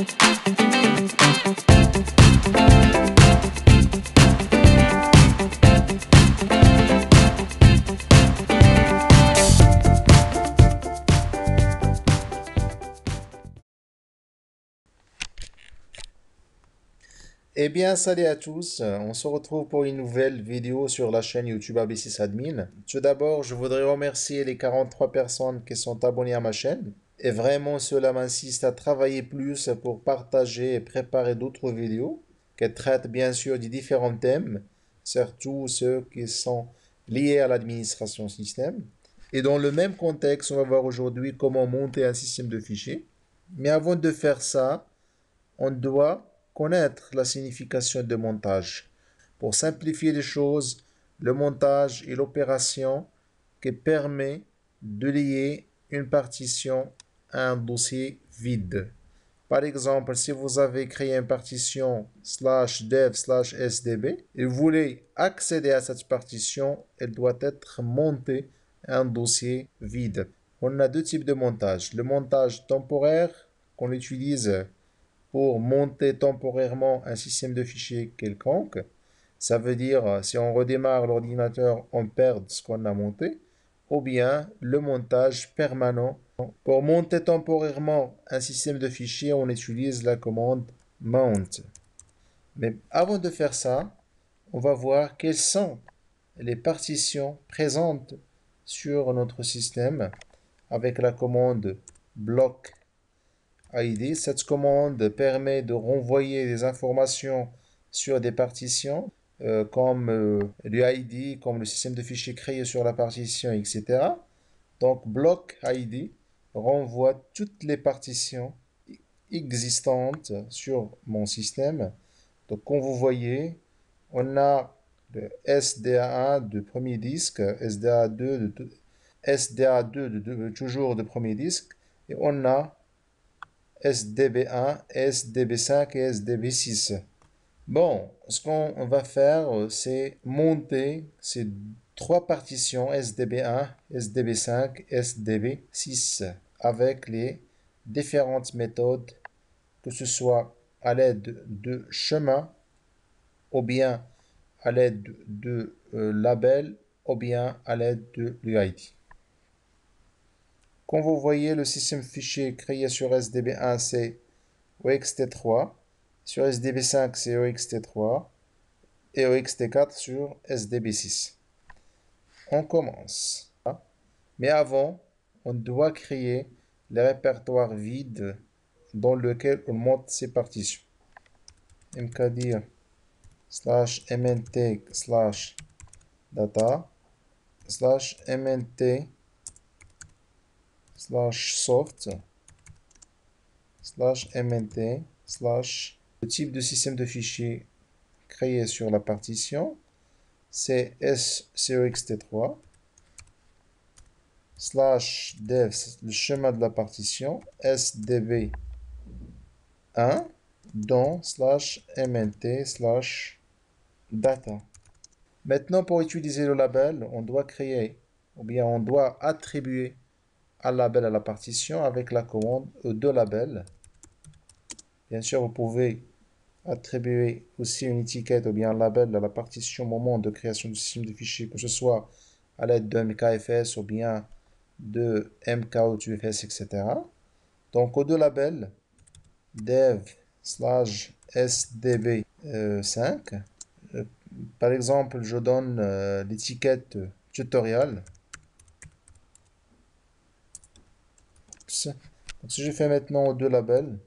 Eh bien, salut à tous. On se retrouve pour une nouvelle vidéo sur la chaîne YouTube ABC Admin. Tout d'abord, je voudrais remercier les 43 personnes qui sont abonnées à ma chaîne. Et vraiment, cela m'insiste à travailler plus pour partager et préparer d'autres vidéos qui traitent bien sûr des différents thèmes, surtout ceux qui sont liés à l'administration système. Et dans le même contexte, on va voir aujourd'hui comment monter un système de fichiers. Mais avant de faire ça, on doit connaître la signification de montage. Pour simplifier les choses, le montage est l'opération qui permet de lier une partition à un dossier vide. Par exemple, si vous avez créé une partition /dev/sdb et vous voulez accéder à cette partition, elle doit être montée à un dossier vide. On a deux types de montage. Le montage temporaire qu'on utilise pour monter temporairement un système de fichiers quelconque. Ça veut dire, si on redémarre l'ordinateur, on perd ce qu'on a monté. Ou bien le montage permanent. Pour monter temporairement un système de fichiers, on utilise la commande mount. Mais avant de faire ça, on va voir quelles sont les partitions présentes sur notre système avec la commande block ID. Cette commande permet de renvoyer des informations sur des partitions comme le ID, comme le système de fichiers créé sur la partition, etc. Donc, block ID renvoie toutes les partitions existantes sur mon système. Donc, comme vous voyez, on a le SDA1 de premier disque, SDA2 toujours de premier disque, et on a SDB1, SDB5 et SDB6. Bon, ce qu'on va faire, c'est monter ces trois partitions SDB1, SDB5, SDB6 avec les différentes méthodes, que ce soit à l'aide de chemin ou bien à l'aide de label ou bien à l'aide de l'UID. Comme vous voyez, le système fichier créé sur SDB1, c'est OXT3. Sur SDB5, c'est OXT3. Et OXT4 sur SDB6. On commence. Mais avant, on doit créer le répertoire vide dans lequel on monte ces partitions. mkdir /mnt /data /mnt /soft /mnt le type de système de fichier créé sur la partition, c'est SCOXT3 /dev, le chemin de la partition, SDB1 dans /mnt/data. Maintenant, pour utiliser le label, on doit créer, ou bien on doit attribuer un label à la partition avec la commande E2label. Bien sûr, vous pouvez attribuer aussi une étiquette ou bien un label à la partition au moment de création du système de fichiers, que ce soit à l'aide de MKFS ou bien de MKOutufs, etc. Donc, E2label dev/sdb5. Par exemple, je donne l'étiquette tutorial. Donc, si je fais maintenant E2label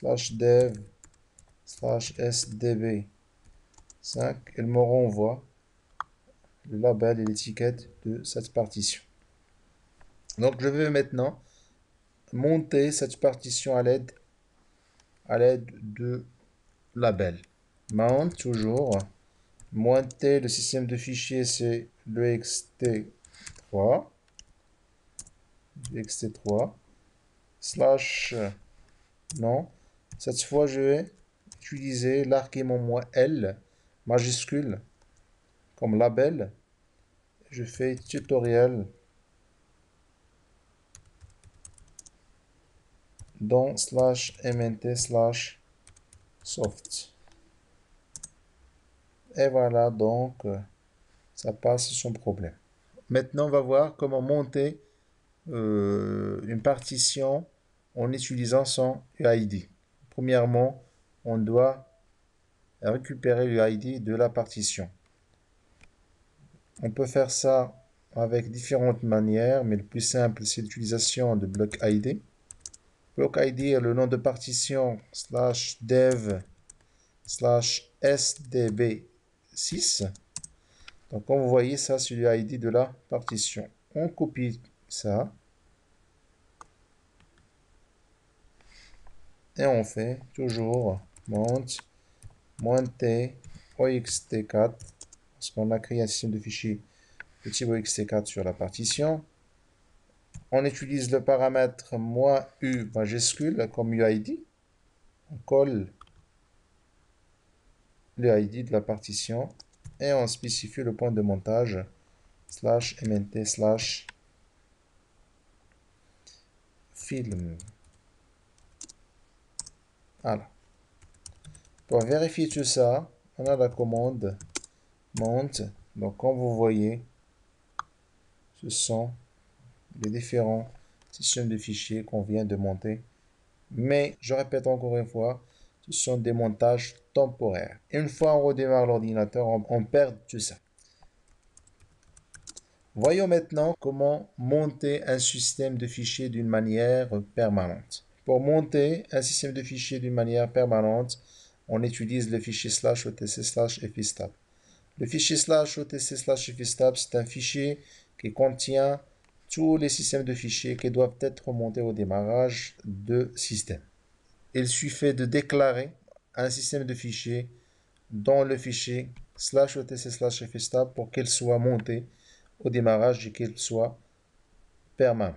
/dev/sdb5, il me renvoie le label et l'étiquette de cette partition. Donc, je vais maintenant monter cette partition à l'aide de label. Mount toujours. Monter le système de fichiers, c'est le xt3. Slash non. Cette fois, je vais utiliser l'argument L majuscule comme label. Je fais tutoriel dans slash mnt slash soft. Et voilà, donc ça passe sans problème. Maintenant, on va voir comment monter une partition en utilisant son UID. Premièrement, on doit récupérer l'UID de la partition. On peut faire ça avec différentes manières, mais le plus simple, c'est l'utilisation de bloc ID. Bloc ID est le nom de partition slash dev slash sdb6. Donc, comme vous voyez, ça, c'est l'UID de la partition. On copie ça. Et on fait toujours monter oxt4 parce qu'on a créé un système de fichiers de type oxt4 sur la partition. On utilise le paramètre -u majuscule comme UID. On colle l'UID de la partition et on spécifie le point de montage slash mnt slash film. Voilà. Pour vérifier tout ça, on a la commande mount. Donc, comme vous voyez, ce sont les différents systèmes de fichiers qu'on vient de monter. Mais, je répète encore une fois, ce sont des montages temporaires. Une fois on redémarre l'ordinateur, on perd tout ça. Voyons maintenant comment monter un système de fichiers d'une manière permanente. Pour monter un système de fichiers d'une manière permanente, on utilise le fichier slash otc slash fstab. Le fichier slash otc slash fstab, c'est un fichier qui contient tous les systèmes de fichiers qui doivent être montés au démarrage de système. Il suffit de déclarer un système de fichiers dans le fichier slash otc slash fstab pour qu'il soit monté au démarrage et qu'il soit permanent.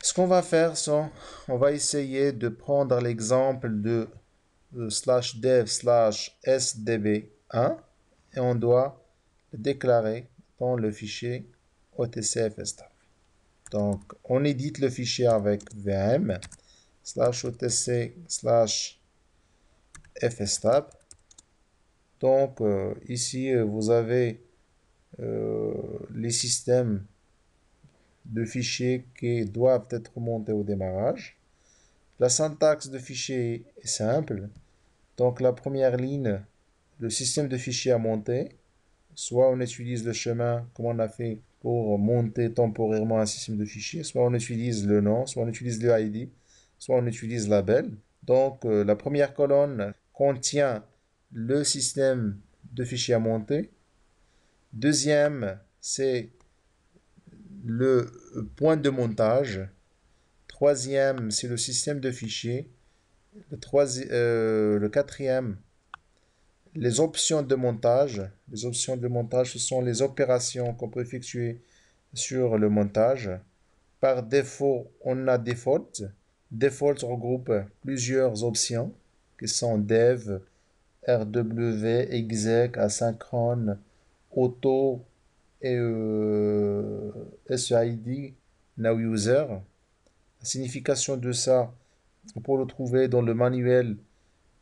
Ce qu'on va faire, c'est on va essayer de prendre l'exemple de slash dev slash sdb1 et on doit le déclarer dans le fichier otc-fstab. Donc, on édite le fichier avec vm slash otc slash fstab. Donc, ici, vous avez les systèmes de fichiers qui doivent être montés au démarrage. La syntaxe de fichier est simple. Donc, la première ligne, le système de fichiers à monter. Soit on utilise le chemin comme on a fait pour monter temporairement un système de fichiers, soit on utilise le nom, soit on utilise le ID, soit on utilise label. Donc, la première colonne contient le système de fichiers à monter. Deuxième, c'est le point de montage. Troisième, c'est le système de fichiers. Le quatrième, les options de montage. Les options de montage, ce sont les opérations qu'on peut effectuer sur le montage. Par défaut, on a default. Default regroupe plusieurs options qui sont dev, rw, exec, asynchrone, auto et SID, now user. La signification de ça, on peut le trouver dans le manuel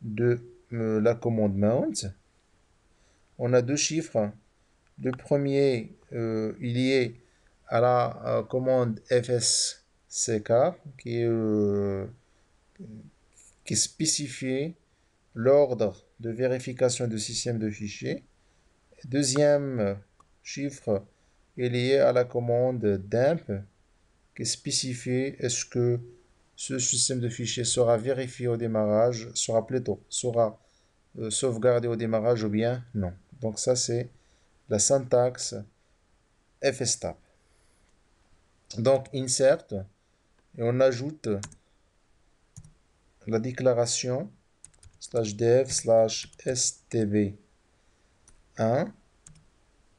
de la commande mount. On a deux chiffres. Le premier, il y est à la commande fsck qui spécifie l'ordre de vérification du système de fichiers. Deuxième chiffre, il est à la commande dump qui spécifie est-ce que ce système de fichiers sera vérifié au démarrage, sera sauvegardé au démarrage ou bien non. Donc ça c'est la syntaxe fstab. Donc insert et on ajoute la déclaration slash dev slash stb1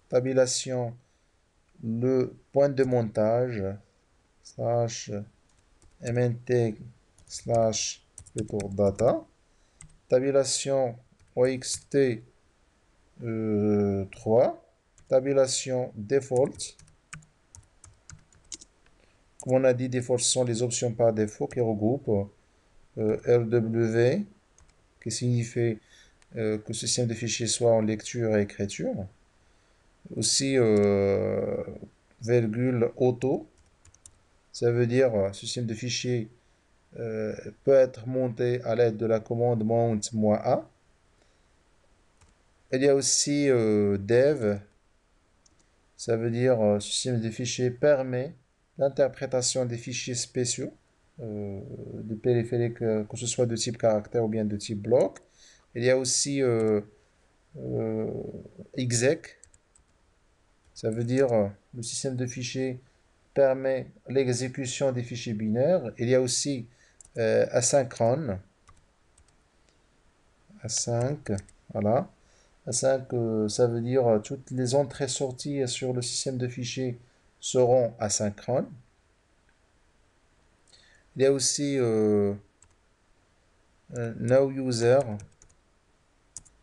tabulation le point de montage slash mnt slash retour data tabulation oxt 3 tabulation default Comme on a dit, default, ce sont les options par défaut qui regroupent RW, qui signifie que le système de fichiers soit en lecture et écriture. Aussi, virgule auto, ça veut dire système de fichiers peut être monté à l'aide de la commande mount-a. Il y a aussi dev, ça veut dire système de fichiers permet l'interprétation des fichiers spéciaux de périphériques, que ce soit de type caractère ou bien de type bloc. Il y a aussi euh, exec, ça veut dire le système de fichiers permet l'exécution des fichiers binaires. Il y a aussi asynchrone, A5, voilà. A5, ça veut dire toutes les entrées-sorties sur le système de fichiers seront asynchrones. Il y a aussi no user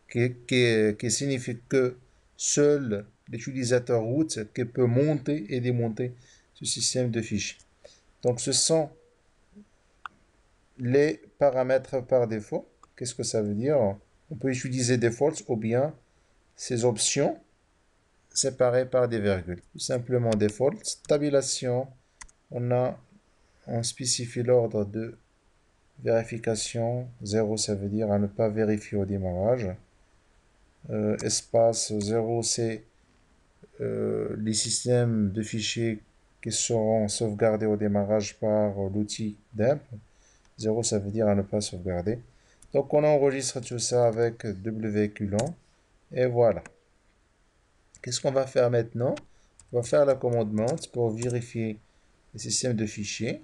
qui signifie que seul l'utilisateur root qui peut monter et démonter ce système de fichiers. Donc ce sont les paramètres par défaut. Qu'est-ce que ça veut dire? On peut utiliser defaults ou bien ces options séparées par des virgules. Tout simplement default. Tabulation, on spécifie l'ordre de vérification. 0, ça veut dire à ne pas vérifier au démarrage. Espace 0, c'est les systèmes de fichiers qui seront sauvegardés au démarrage par l'outil dump. 0, ça veut dire à ne pas sauvegarder. Donc on enregistre tout ça avec wqlon. Et voilà. Qu'est-ce qu'on va faire maintenant? On va faire la commande mount pour vérifier les systèmes de fichiers.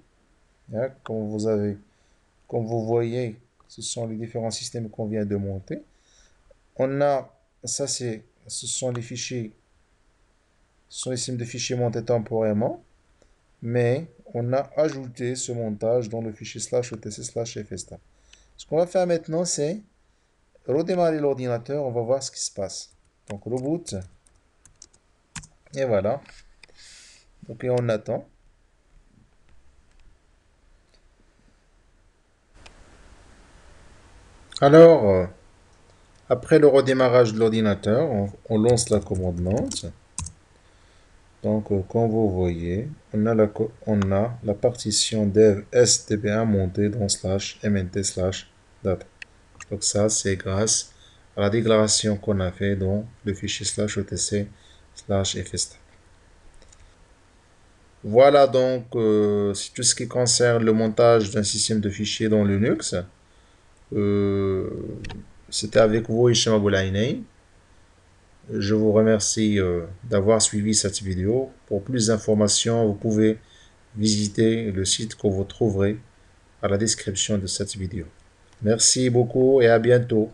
Hein, comme vous voyez, ce sont les différents systèmes qu'on vient de monter. Ce sont les fichiers, ce sont les systèmes de fichiers montés temporairement, mais on a ajouté ce montage dans le fichier /etc/fstab. Ce qu'on va faire maintenant, c'est redémarrer l'ordinateur, on va voir ce qui se passe. Donc reboot, et voilà. Donc et on attend. Alors, après le redémarrage de l'ordinateur, on lance la commande mount. Donc, comme vous voyez, on a la partition dev sdba montée dans /mnt/data. Donc ça, c'est grâce à la déclaration qu'on a fait dans le fichier /otc/fstab. Voilà donc c'est tout ce qui concerne le montage d'un système de fichiers dans Linux. C'était avec vous, Hicham Aboulaïnei. Je vous remercie d'avoir suivi cette vidéo. Pour plus d'informations, vous pouvez visiter le site que vous trouverez à la description de cette vidéo. Merci beaucoup et à bientôt.